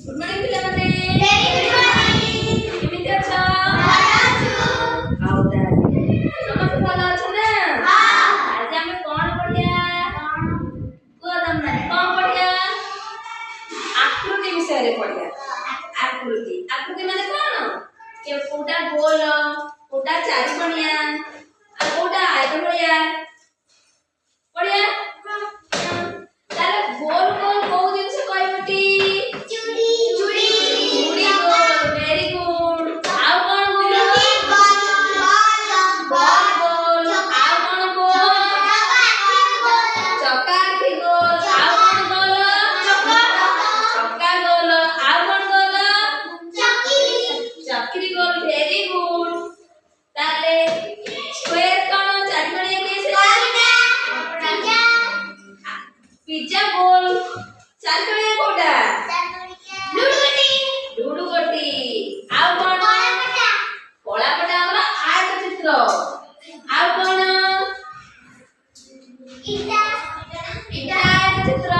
good morning पिलामाने very good morning केमिति अछ आओ दादी समस्त भलो अछ ना हां आज हम कोन पढिया को दम माने कोन पढिया आकृति विषय रे पढिया आकृति आकृति माने कोन के कोटा गोल कोटा चारि कोणिया आ कोटा आयत भलिया पढिया ताले गोल गोल को दिन से कहबटी चूड़ी चूड़ी चूड़ी गोल वेरी गुड आउ कोन गोल बॉल गोल आउ कोन गोल चक्का की गोल आउ कोन गोल चक्का गोल आउ कोन गोल चक्री गोल वेरी गुड ताले स्क्वायर कोन चारि कोणिया के पिज्जा गोल चार कोणिया कोटा लुडु गोटी आउ कोन कोला पटा हमरा आयत चित्र आउ कोन इटा आयत चित्र